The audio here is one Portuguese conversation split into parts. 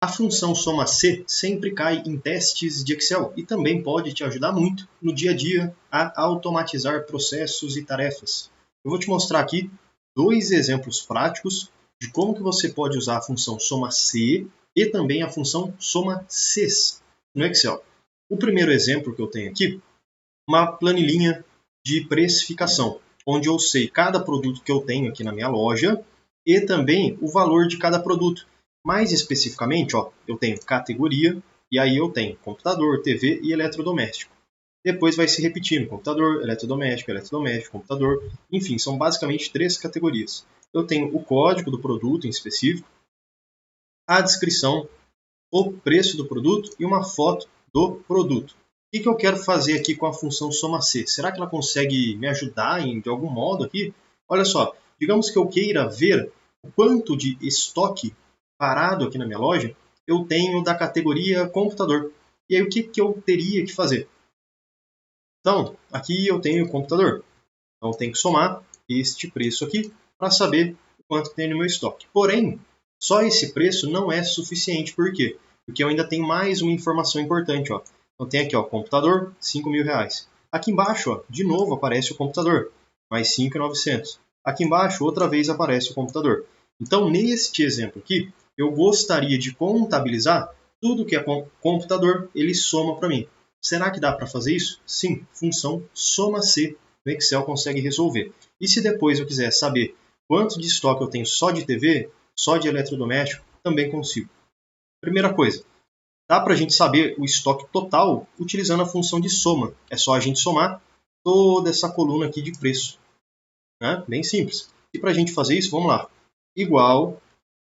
A função soma-C sempre cai em testes de Excel e também pode te ajudar muito no dia a dia a automatizar processos e tarefas. Eu vou te mostrar aqui 2 exemplos práticos de como que você pode usar a função soma-C e também a função soma-Cs no Excel. O primeiro exemplo que eu tenho aqui, uma planilhinha de precificação, onde eu sei cada produto que eu tenho aqui na minha loja e também o valor de cada produto. Mais especificamente, eu tenho categoria e aí eu tenho computador, TV e eletrodoméstico. Depois vai se repetindo, computador, eletrodoméstico, computador. Enfim, são basicamente 3 categorias. Eu tenho o código do produto em específico, a descrição, o preço do produto e uma foto do produto. O que eu quero fazer aqui com a função soma-C? Será que ela consegue me ajudar de algum modo aqui? Olha só, digamos que eu queira ver o quanto de estoque parado aqui na minha loja eu tenho da categoria computador. E aí o que eu teria que fazer? Então, aqui eu tenho o computador. Então eu tenho que somar este preço aqui para saber o quanto tem no meu estoque. Porém, só esse preço não é suficiente. Por quê? Porque eu ainda tenho mais uma informação importante. Então tem aqui, computador, R$5.000. Aqui embaixo, de novo aparece o computador, mais 5.900. Aqui embaixo, outra vez aparece o computador. Então, neste exemplo aqui, eu gostaria de contabilizar tudo que é computador, ele soma para mim. Será que dá para fazer isso? Sim, função soma-C no Excel consegue resolver. E se depois eu quiser saber quanto de estoque eu tenho só de TV, só de eletrodoméstico, também consigo. Primeira coisa, dá para a gente saber o estoque total utilizando a função de soma. É só a gente somar toda essa coluna aqui de preço. Né? Bem simples. E para a gente fazer isso, vamos lá. Igual,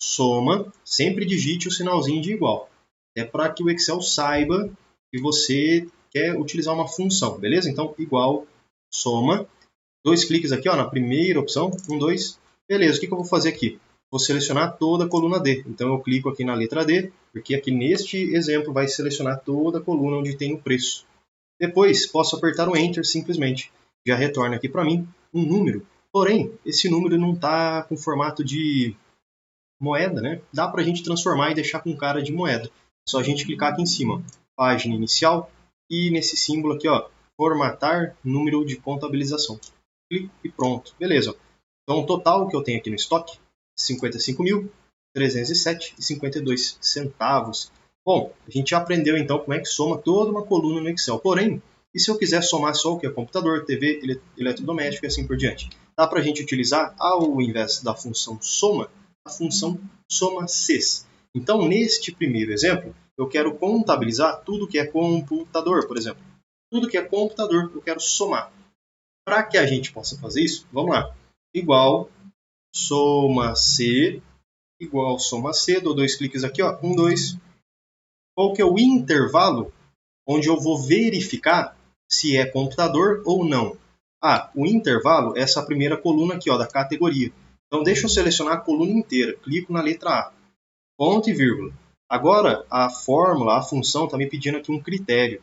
soma, sempre digite o sinalzinho de igual. É para que o Excel saiba que você quer utilizar uma função, beleza? Então, igual, soma, 2 cliques aqui na primeira opção, 1, 2, beleza, o que eu vou fazer aqui? Vou selecionar toda a coluna D, então eu clico aqui na letra D, porque aqui neste exemplo vai selecionar toda a coluna onde tem o preço. Depois, posso apertar o Enter simplesmente, já retorna aqui para mim um número, porém, esse número não está com formato de moeda, né? Dá para a gente transformar e deixar com cara de moeda. É só a gente clicar aqui em cima, página inicial, e nesse símbolo aqui, formatar número de contabilização. Clico e pronto, beleza. Então o total que eu tenho aqui no estoque, R$ 55.307,52. Bom, a gente já aprendeu então como é que soma toda uma coluna no Excel. Porém, e se eu quiser somar só o que é computador, TV, eletrodoméstico e assim por diante? Dá para a gente utilizar, ao invés da função soma, a função soma-Cs. Então, neste primeiro exemplo, eu quero contabilizar tudo que é computador, por exemplo. Tudo que é computador, eu quero somar. Para que a gente possa fazer isso, vamos lá. Igual, soma-C, igual, soma-C, dou 2 cliques aqui, 1, 2. Qual que é o intervalo onde eu vou verificar se é computador ou não? O intervalo é essa primeira coluna aqui, da categoria. Então, deixa eu selecionar a coluna inteira. Clico na letra A. Ponto e vírgula. Agora, a fórmula, a função, está me pedindo aqui um critério.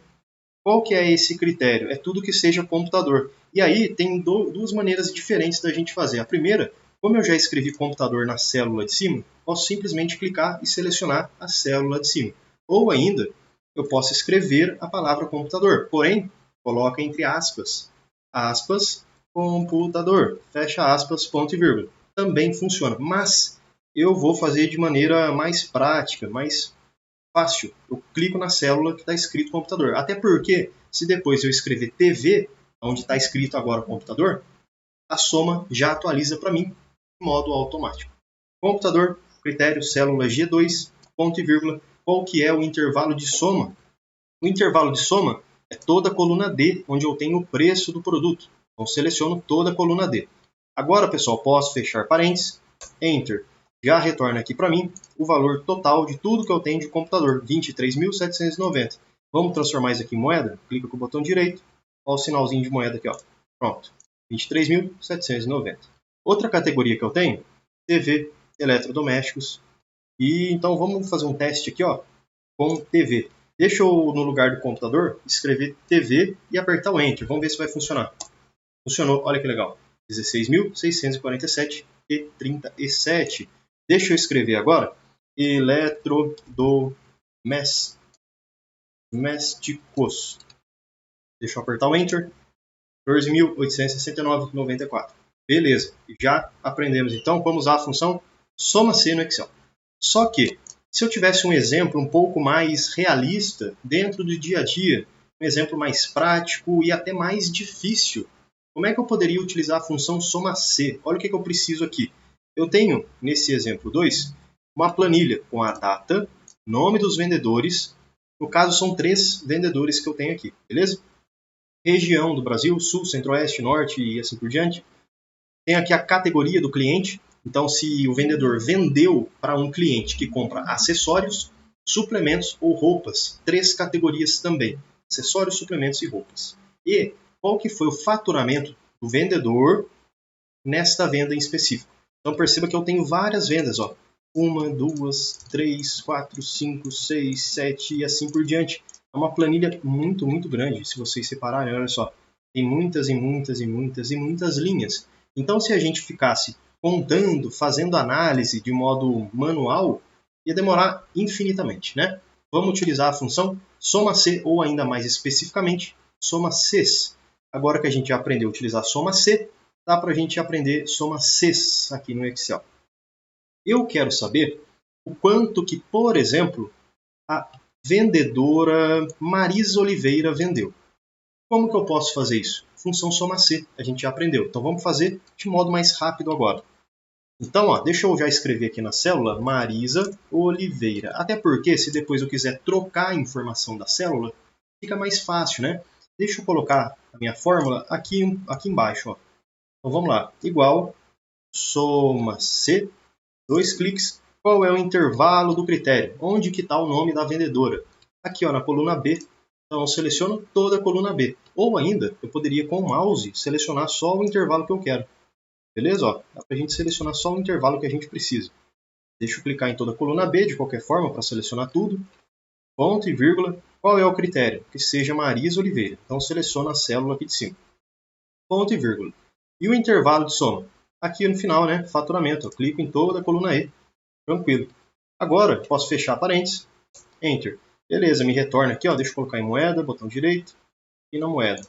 Qual que é esse critério? É tudo que seja computador. E aí, tem 2 maneiras diferentes da gente fazer. A primeira, como eu já escrevi computador na célula de cima, posso simplesmente clicar e selecionar a célula de cima. Ou ainda, eu posso escrever a palavra computador, porém, coloca entre aspas, computador, fecha aspas, ponto e vírgula. Também funciona, mas eu vou fazer de maneira mais prática, mais fácil. Eu clico na célula que está escrito computador. Até porque, se depois eu escrever TV, onde está escrito agora computador, a soma já atualiza para mim de modo automático. Computador, critério, célula G2, ponto e vírgula. Qual que é o intervalo de soma? O intervalo de soma é toda a coluna D, onde eu tenho o preço do produto. Então, seleciono toda a coluna D. Agora, pessoal, posso fechar parênteses, Enter. Já retorna aqui para mim o valor total de tudo que eu tenho de computador, 23.790. Vamos transformar isso aqui em moeda? Clica com o botão direito, olha o sinalzinho de moeda aqui, Pronto, 23.790. Outra categoria que eu tenho, TV, eletrodomésticos. E então vamos fazer um teste aqui, com TV. Deixa eu, no lugar do computador, escrever TV e apertar o Enter. Vamos ver se vai funcionar. Funcionou, olha que legal. 16.647,37. Deixa eu escrever agora eletrodomésticos. Deixa eu apertar o Enter. 14.869,94. Beleza, já aprendemos então como usar a função soma-c no Excel. Só que, se eu tivesse um exemplo um pouco mais realista dentro do dia a dia, um exemplo mais prático e até mais difícil, como é que eu poderia utilizar a função soma-c? Olha o que eu preciso aqui. Eu tenho, nesse exemplo 2, uma planilha com a data, nome dos vendedores. No caso, são 3 vendedores que eu tenho aqui, beleza? Região do Brasil, Sul, Centro-Oeste, Norte e assim por diante. Tem aqui a categoria do cliente. Então, se o vendedor vendeu para um cliente que compra acessórios, suplementos ou roupas, 3 categorias também, acessórios, suplementos e roupas. E qual que foi o faturamento do vendedor nesta venda em específico. Então, perceba que eu tenho várias vendas, ó. 1, 2, 3, 4, 5, 6, 7 e assim por diante. É uma planilha muito, muito grande. Se vocês separarem, olha só, tem muitas linhas. Então, se a gente ficasse contando, fazendo análise de modo manual, ia demorar infinitamente, né? Vamos utilizar a função soma-c ou ainda mais especificamente, soma-cs. Agora que a gente já aprendeu a utilizar soma-c, dá para a gente aprender soma-cs aqui no Excel. Eu quero saber o quanto que, por exemplo, a vendedora Marisa Oliveira vendeu. Como que eu posso fazer isso? Função soma-c, a gente já aprendeu. Então vamos fazer de modo mais rápido agora. Então, ó, deixa eu já escrever aqui na célula Marisa Oliveira. Até porque, se depois eu quiser trocar a informação da célula, fica mais fácil, né? Deixa eu colocar a minha fórmula aqui embaixo. Ó. Então vamos lá. Igual soma-c, 2 cliques. Qual é o intervalo do critério? Onde que está o nome da vendedora? Aqui ó, na coluna B. Então eu seleciono toda a coluna B. Ou ainda, eu poderia com o mouse selecionar só o intervalo que eu quero. Beleza? Ó, dá para a gente selecionar só o intervalo que a gente precisa. Deixa eu clicar em toda a coluna B de qualquer forma para selecionar tudo. Ponto e vírgula. Qual é o critério? Que seja Marisa Oliveira. Então seleciona a célula aqui de cima. Ponto e vírgula. E o intervalo de soma? Aqui no final, né? Faturamento. Eu clico em toda a coluna E. Tranquilo. Agora, posso fechar parênteses. Enter. Beleza, me retorna aqui, ó. Deixa eu colocar em moeda, botão direito. E na moeda.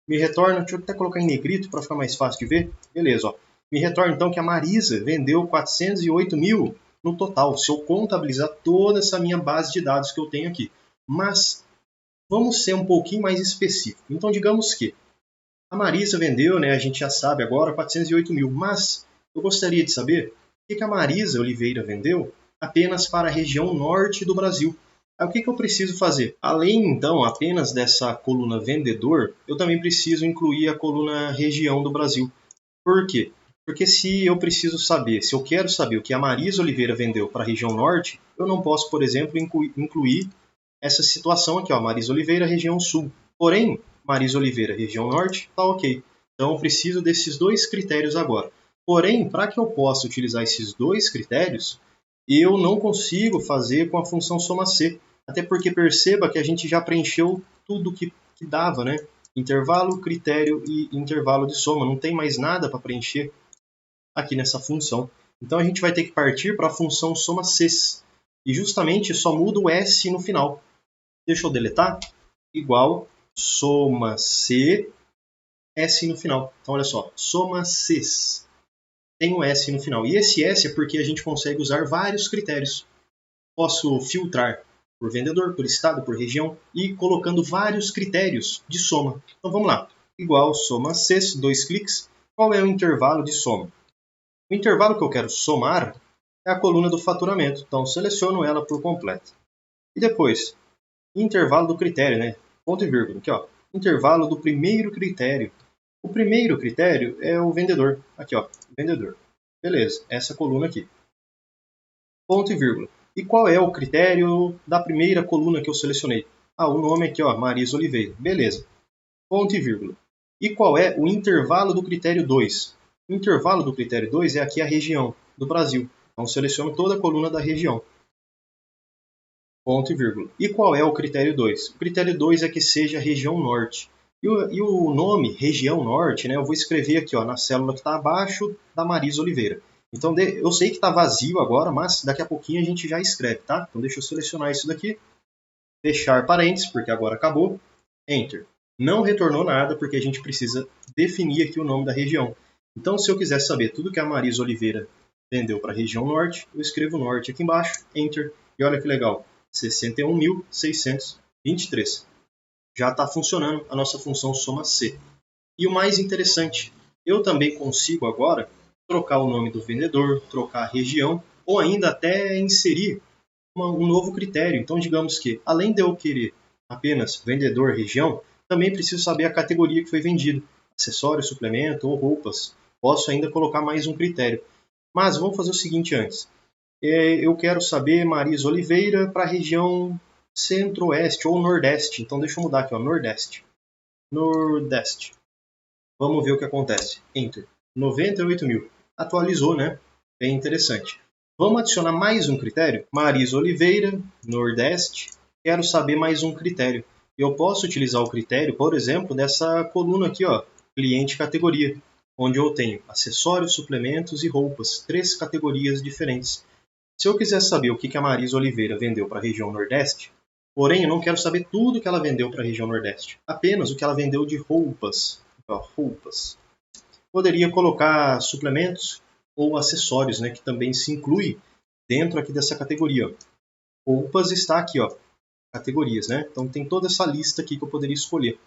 Me retorna, deixa eu até colocar em negrito para ficar mais fácil de ver. Beleza, ó. Me retorna então que a Marisa vendeu 408 mil no total, se eu contabilizar toda essa minha base de dados que eu tenho aqui. Mas vamos ser um pouquinho mais específico. Então, digamos que a Marisa vendeu, né, a gente já sabe agora, 408 mil. Mas eu gostaria de saber o que a Marisa Oliveira vendeu apenas para a região norte do Brasil. Aí, o que eu preciso fazer? Além, então, apenas dessa coluna vendedor, eu também preciso incluir a coluna região do Brasil. Por quê? Porque se eu preciso saber, se eu quero saber o que a Marisa Oliveira vendeu para a região norte, eu não posso, por exemplo, incluir essa situação aqui, ó, Marisa Oliveira, região sul. Porém, Marisa Oliveira, região norte, tá ok. Então eu preciso desses 2 critérios agora. Porém, para que eu possa utilizar esses 2 critérios, eu não consigo fazer com a função soma-c. Até porque perceba que a gente já preencheu tudo que dava, né? Intervalo, critério e intervalo de soma. Não tem mais nada para preencher aqui nessa função. Então a gente vai ter que partir para a função soma-cs. E justamente só muda o S no final. Deixa eu deletar. Igual soma-c, S no final. Então olha só, soma-cs. Tem um S no final. E esse S é porque a gente consegue usar vários critérios. Posso filtrar por vendedor, por estado, por região e colocando vários critérios de soma. Então vamos lá. Igual soma-cs, 2 cliques. Qual é o intervalo de soma? O intervalo que eu quero somar é a coluna do faturamento. Então seleciono ela por completo. E depois, intervalo do critério, né? Ponto e vírgula. Aqui, ó. Intervalo do primeiro critério. O primeiro critério é o vendedor. Aqui, ó. Vendedor. Beleza. Essa coluna aqui. Ponto e vírgula. E qual é o critério da primeira coluna que eu selecionei? Ah, o nome aqui, ó. Marisa Oliveira. Beleza. Ponto e vírgula. E qual é o intervalo do critério 2? O intervalo do critério 2 é aqui a região do Brasil. Então, seleciono toda a coluna da região. Ponto e vírgula. E qual é o critério 2? O critério 2 é que seja região norte. E o nome região norte, né, eu vou escrever aqui ó, na célula que está abaixo da Marisa Oliveira. Então eu sei que está vazio agora, mas daqui a pouquinho a gente já escreve, tá? Então deixa eu selecionar isso daqui, fechar parênteses, porque agora acabou, Enter. Não retornou nada, porque a gente precisa definir aqui o nome da região. Então, se eu quiser saber tudo que a Marisa Oliveira vendeu para a região norte, eu escrevo norte aqui embaixo, Enter, e olha que legal, 61.623. Já está funcionando a nossa função soma C. E o mais interessante, eu também consigo agora trocar o nome do vendedor, trocar a região, ou ainda até inserir um novo critério. Então, digamos que, além de eu querer apenas vendedor, região, também preciso saber a categoria que foi vendido, acessório, suplemento ou roupas. Posso ainda colocar mais um critério. Mas vamos fazer o seguinte antes. Eu quero saber Marisa Oliveira para a região centro-oeste ou nordeste. Então, deixa eu mudar aqui, ó, nordeste. Nordeste. Vamos ver o que acontece. Enter. 98 mil. Atualizou, né? Bem interessante. Vamos adicionar mais um critério? Marisa Oliveira, Nordeste. Quero saber mais um critério. Eu posso utilizar o critério, por exemplo, dessa coluna aqui, ó, cliente categoria, onde eu tenho acessórios, suplementos e roupas, 3 categorias diferentes. Se eu quiser saber o que a Marisa Oliveira vendeu para a região Nordeste, porém eu não quero saber tudo que ela vendeu para a região Nordeste, apenas o que ela vendeu de roupas. Ó, roupas. Poderia colocar suplementos ou acessórios, né, que também se inclui dentro aqui dessa categoria. Roupas está aqui, ó, categorias, né? Então tem toda essa lista aqui que eu poderia escolher.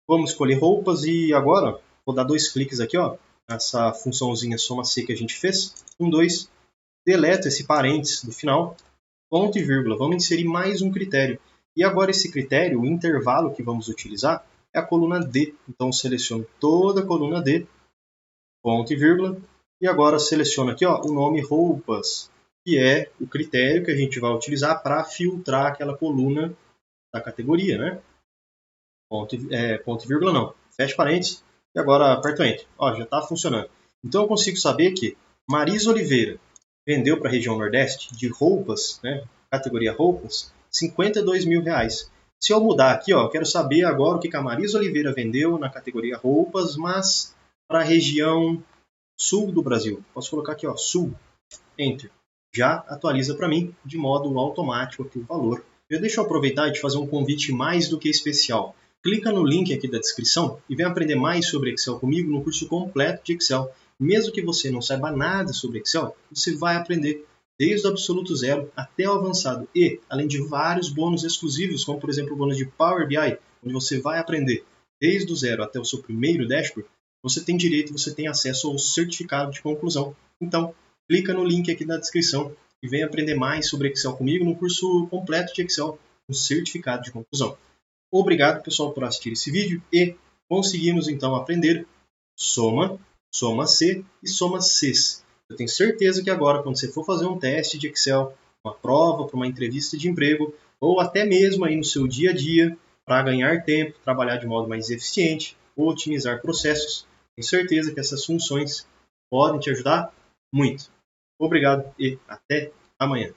Vamos escolher roupas e agora vou dar 2 cliques aqui, ó, nessa funçãozinha soma C que a gente fez. 1, 2, deleta esse parênteses do final, ponto e vírgula. Vamos inserir mais um critério. E agora esse critério, o intervalo que vamos utilizar, é a coluna D. Então seleciono toda a coluna D, ponto e vírgula, e agora seleciono aqui, ó, o nome roupas, que é o critério que a gente vai utilizar para filtrar aquela coluna da categoria, né? Ponto e vírgula não, fecha parênteses, e agora aperto Enter. Ó, já está funcionando. Então eu consigo saber que Marisa Oliveira vendeu para a região Nordeste de roupas, né, categoria roupas, 52 mil reais. Se eu mudar aqui, ó, quero saber agora o que a Marisa Oliveira vendeu na categoria roupas, mas para a região sul do Brasil. Posso colocar aqui, ó, sul, Enter. Já atualiza para mim de modo automático aqui o valor. Deixa eu aproveitar e te fazer um convite mais do que especial. Clica no link aqui da descrição e vem aprender mais sobre Excel comigo no curso completo de Excel. Mesmo que você não saiba nada sobre Excel, você vai aprender desde o absoluto zero até o avançado. E, além de vários bônus exclusivos, como por exemplo o bônus de Power BI, onde você vai aprender desde o zero até o seu primeiro dashboard, você tem direito, você tem acesso ao certificado de conclusão. Então, clica no link aqui na descrição e vem aprender mais sobre Excel comigo no curso completo de Excel, com certificado de conclusão. Obrigado, pessoal, por assistir esse vídeo e conseguimos então aprender soma, soma C e soma Cs. Eu tenho certeza que agora, quando você for fazer um teste de Excel, uma prova para uma entrevista de emprego, ou até mesmo aí no seu dia a dia, para ganhar tempo, trabalhar de modo mais eficiente, ou otimizar processos, tenho certeza que essas funções podem te ajudar muito. Obrigado e até amanhã.